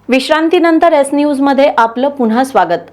विश्रांतीनंतर एस न्यूजमध्ये आपलं पुन्हा स्वागत।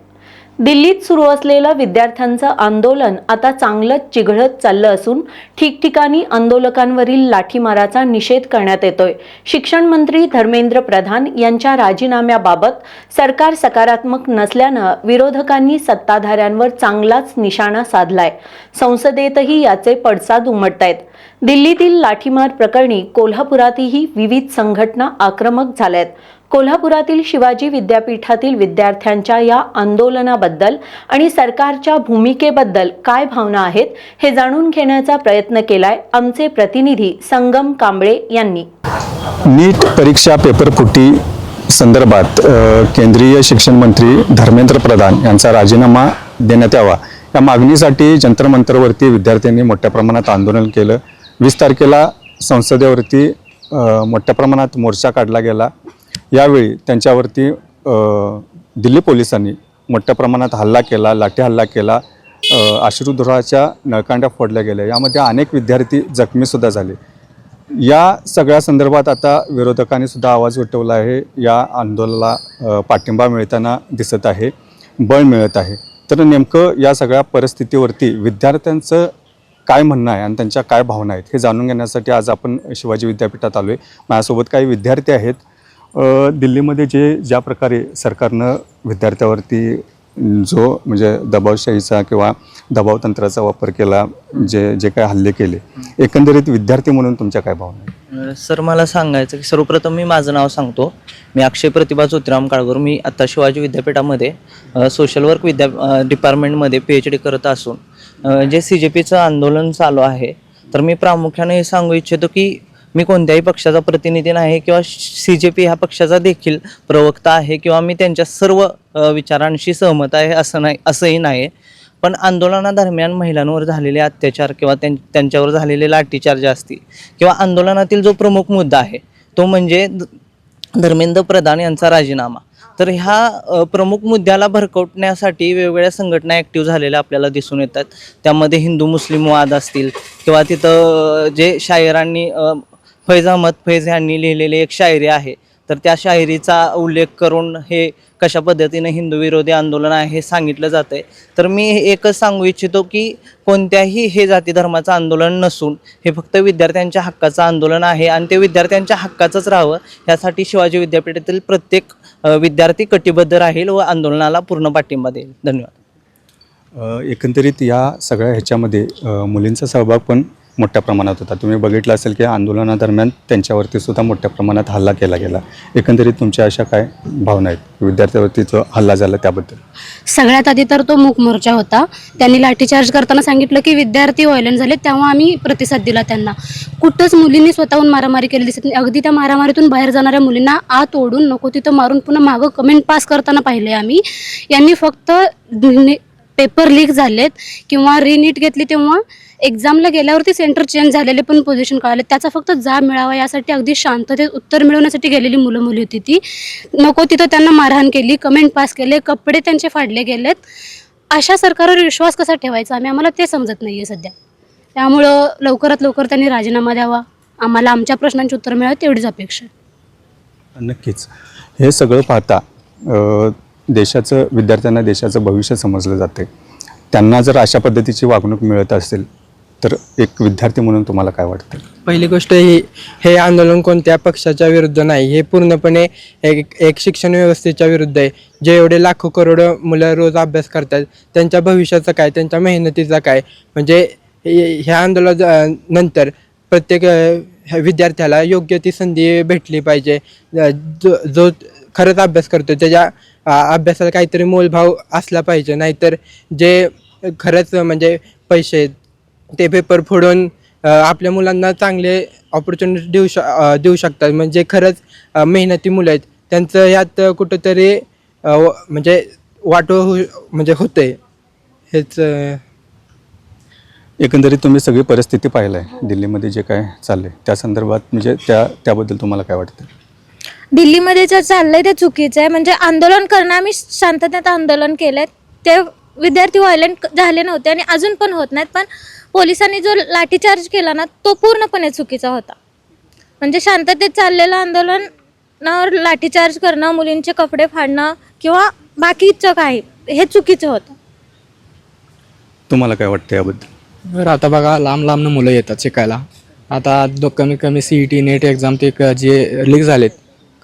दिल्लीत सुरू असलेलं विद्यार्थ्यांचं आंदोलन आता चांगलंच चिघळत चाललं असून ठिकठिकाणी आंदोलकांवरील लाठीमाराचा निषेध करण्यात येतोय। शिक्षण मंत्री धर्मेंद्र प्रधान यांच्या राजीनाम्याबाबत सरकार सकारात्मक नसल्यानं विरोधकांनी सत्ताधाऱ्यांवर चांगलाच निशाणा साधलाय। संसदेतही याचे पडसाद उमटतायत। दिल्लीतील लाठीमार प्रकरणी कोल्हापुरातही विविध संघटना आक्रमक झाल्यात। कोल्हापुरातील शिवाजी विद्यापीठातील विद्यार्थ्यांच्या या आंदोलनाबद्दल आणि सरकारच्या भूमिकेबद्दल काय भावना आहेत हे जाणून घेण्याचा प्रयत्न केलाय आमचे प्रतिनिधी संगम कांबळे यांनी। नीट परीक्षा पेपरफुटी संदर्भात केंद्रीय शिक्षण मंत्री धर्मेंद्र प्रधान यांचा राजीनामा देण्यात यावा या मागणीसाठी जंतर मंतरवरती विद्यार्थ्यांनी मोठ्या प्रमाणात आंदोलन केलं। 20 तारखेला संसदेवरती मोठ्या प्रमाणात मोर्चा काढला गेला। यावेळी त्यांच्यावरती दिल्ली पोलिसांनी मोठ्या प्रमाणात हल्ला केला, लाठी हल्ला केला, अश्रुधुराच्या नळकांड्या फोडल्या गेल्या। यामध्ये अनेक विद्यार्थी जखमीसुद्धा झाले। या सगळ्या संदर्भात आता विरोधकांनी सुद्धा आवाज उठवला आहे। या आंदोलनाला पाठिंबा मिळताना दिसत आहे, बळ मिळत आहे। तर नेमकं या सगळ्या परिस्थितीवरती विद्यार्थ्यांचं काय म्हणणं आहे आणि त्यांच्या काय भावना आहेत हे जाणून घेण्यासाठी आज आपण शिवाजी विद्यापीठात आलो आहे। माझ्यासोबत काही विद्यार्थी आहेत। दिल्लीमध्ये ज्या प्रकारे सरकारनं विद्यार्थ्यावरती जो म्हणजे दबावशाहीचा किंवा दबाव तंत्राचा वापर केला, जे काय हल्ले केले, एकंदरीत विद्यार्थी म्हणून तुमच्या काय भावना आहेत? सर, मला सांगायचं की सर्वप्रथम मी माझं नाव सांगतो। मी अक्षय प्रतिभा ज्योतिराम काळगोर। मी आता शिवाजी विद्यापीठामध्ये सोशल वर्क डिपार्टमेंटमध्ये PhD करत असून जे CJPचं आंदोलन चालू आहे, तर मी प्रामुख्याने हे सांगू इच्छितो की मी कोणत्याही पक्षाचा प्रतिनिधी नाही किंवा CJP ह्या पक्षाचा देखील प्रवक्ता आहे किंवा मी त्यांच्या सर्व विचारांशी सहमत आहे असंही नाही। पण आंदोलनादरम्यान महिलांवर झालेले अत्याचार किंवा त्यांच्यावर झालेले लाठीचार्ज असतील किंवा आंदोलनातील जो प्रमुख मुद्दा आहे तो म्हणजे धर्मेंद्र प्रधान यांचा राजीनामा, तर ह्या प्रमुख मुद्द्याला भरकटण्यासाठी वेगवेगळ्या संघटना ॲक्टिव्ह झालेल्या आपल्याला दिसून येतात। त्यामध्ये हिंदू मुस्लिम वाद असतील किंवा तिथं जे शायरांनी फैज अहमद फैज यांनी लिहिलेली एक शायरी आहे, तर त्या शायरीचा उल्लेख करून हे कशा पद्धतीने हिंदू विरोधी आंदोलन आहे हे सांगितलं जातं आहे। तर मी एकच सांगू इच्छितो की कोणत्याही हे जाती धर्माचं आंदोलन नसून हे फक्त विद्यार्थ्यांच्या हक्काचं आंदोलन आहे आणि ते विद्यार्थ्यांच्या हक्काचंच राहावं यासाठी शिवाजी विद्यापीठातील प्रत्येक विद्यार्थी कटिबद्ध राहील व आंदोलनाला पूर्ण पाठिंबा देईल। धन्यवाद। एकंदरीत या सगळ्या ह्याच्यामध्ये मुलींचा सहभाग पण मोठ्या प्रमाणात होता। तुम्ही बघितलं असेल की आंदोलनादरम्यान त्यांच्यावरती सुद्धा मोठ्या प्रमाणात हल्ला केला गेला। एकंदरीत तुमच्या अशा काय भावना आहेत विद्यार्थ्यावरती जो हल्ला झाला त्याबद्दल? सगळ्यात आधी तर तो मूक मोर्चा होता। त्यांनी लाठीचार्ज करताना सांगितलं की विद्यार्थी व्हायलेंट झाले, तेव्हा आम्ही प्रतिसाद दिला त्यांना। कुठंच मुलींनी स्वतःहून मारामारी केली दिसत नाही। अगदी त्या मारामारीतून बाहेर जाणाऱ्या मुलींना आत ओढून नको तिथं मारून पुन्हा मागं कमेंट पास करताना पाहिले आम्ही। यांनी फक्त पेपर लीक झालेत किंवा रीनीट घेतली तेव्हा एक्झामला गेल्यावरती सेंटर चेंज झालेले पण पोझिशन कळाले, त्याचा फक्त जाब मिळावा यासाठी अगदी शांततेत उत्तर मिळवण्यासाठी गेलेली मुली होती ती। नको तिथं त्यांना मारहाण केली, कमेंट पास केले, कपडे त्यांचे फाडले गेलेत। अशा सरकारवर विश्वास कसा ठेवायचा आम्हाला ते समजत नाही आहे सध्या। त्यामुळं लवकरात लवकर त्यांनी राजीनामा द्यावा, आम्हाला आमच्या प्रश्नांची उत्तर मिळावी तेवढीच अपेक्षा आहे। नक्कीच हे सगळं पाहता देशाचं विद्यार्थ्यांना देशाचं भविष्य समजलं जाते। त्यांना जर अशा पद्धतीची वागणूक मिळत असेल तर एक विद्यार्थी म्हणून तुम्हाला काय वाटतं? पहिली गोष्ट हे आंदोलन कोणत्या पक्षाच्या विरुद्ध नाही, हे पूर्णपणे एक शिक्षण व्यवस्थेच्या विरुद्ध आहे। जे एवढे लाखो करोडो मुलं रोज अभ्यास करतात त्यांच्या भविष्याचं काय, त्यांच्या मेहनतीचा काय? म्हणजे ह्या आंदोलनानंतर प्रत्येक विद्यार्थ्याला योग्य ती संधी भेटली पाहिजे। जो खरंच अभ्यास करतो त्याच्या अभ्यासाला काहीतरी मोलभाव असला पाहिजे, नाहीतर जे खरंच म्हणजे पैसे ते पेपर फोडून आपल्या मुलांना चांगले ऑपॉर्च्युनिटी देऊ शकतात। म्हणजे खरंच मेहनती मुलं आहेत त्यांचं यात कुठंतरी म्हणजे म्हणजे होतंय हेच। एकंदरीत तुम्ही सगळी परिस्थिती पाहिलं आहे दिल्लीमध्ये जे काय चाललं आहे त्या संदर्भात, म्हणजे त्याबद्दल तुम्हाला काय वाटतं? दिल्लीमध्ये जे चाललंय ते चुकीचं आहे। म्हणजे आंदोलन करणं, आम्ही शांततेत आंदोलन केलंय, ते विद्यार्थी व्हायलेंट झाले नव्हते आणि अजून पण होत नाहीत, पण पोलिसांनी जो लाठीचार्ज केला ना तो पूर्णपणे चुकीचा होता। म्हणजे शांततेत चाललेलं आंदोलन मुलींवर लाठीचार्ज करणं, मुलींचे कपडे फाडणं किंवा बाकीचं काही हे चुकीचं होतं. तुम्हाला काय वाटतं याबद्दल? तर आता बघा लांब लांबनं मुलं येतात शिकायला. आता कमीत कमी CET नेट एक्झाम ते जे लीक झालेत,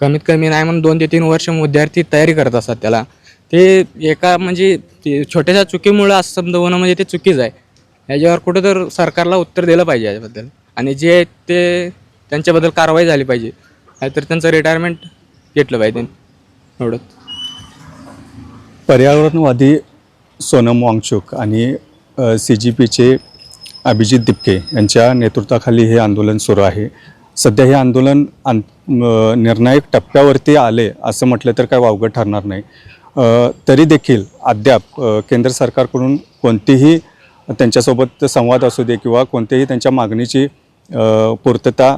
कमीत कमी नाही म्हणून 2 ते 3 वर्ष विद्यार्थी तयारी करत असतात त्याला. ते एका म्हणजे ते छोट्याशा चुकीमुळं असं समजवणं म्हणजे ते चुकीचं आहे. ह्याच्यावर कुठं तर सरकारला उत्तर दिलं पाहिजे याच्याबद्दल, आणि जे ते त्यांच्याबद्दल कारवाई झाली पाहिजे, नाहीतर त्यांचं रिटायरमेंट घेतलं पाहिजे एवढंच. पर्यावरणवादी सोनम वांगचुक आणि CGPचे अभिजित दिपके यांच्या नेतृत्वाखाली हे आंदोलन सुरू आहे. सध्या हे आंदोलन निर्णायक टप्प्यावरती आले असं म्हटलं तर काय वावगं ठरणार नाही. तरी देखील अद्याप केंद्र सरकारकडून कोणतीही त्यांच्यासोबत संवाद असू दे किंवा कोणत्याही त्यांच्या मागणीची पूर्तता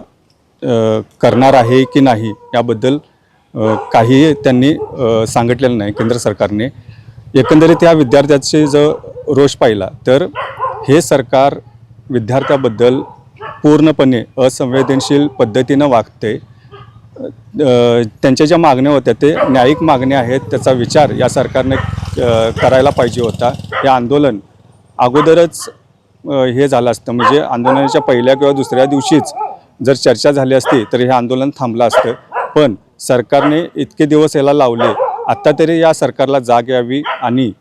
करणार आहे की नाही याबद्दल काही त्यांनी सांगितलेलं नाही केंद्र सरकारने. एकंदरीत या विद्यार्थ्याचे जो रोष पाहिला तर हे सरकार विद्यार्थ्याबद्दल पूर्णपणे असंवेदनशील पद्धतीनं वागते. त्यांच्या ज्या मागण्या होत्या ते न्यायिक मागण्या आहेत, त्याचा विचार या सरकारने करायला पाहिजे होता. हे आंदोलन अगोदरच हे झालं असतं, म्हणजे आंदोलनाच्या पहिल्या किंवा दुसऱ्या दिवशीच जर चर्चा झाली असती तर हे आंदोलन थांबलं असतं. पण सरकारने इतके दिवस याला लावले, आत्ता तरी या सरकारला जाग यावी आणि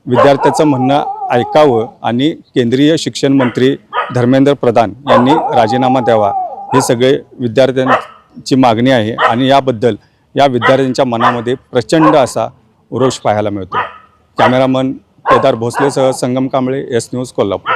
विद्यार्थ्याचं म्हणणं ऐकावं आणि केंद्रीय शिक्षण मंत्री धर्मेंद्र प्रधान यांनी राजीनामा द्यावा, हे सगळे विद्यार्थ्यांची मागणी आहे. आणि याबद्दल या विद्यार्थ्यांच्या मनामध्ये प्रचंड असा रोष पाहायला मिळतो. कॅमेरामन केदार भोसलेसह संगम कांबळे, S न्यूज, कोल्हापूर.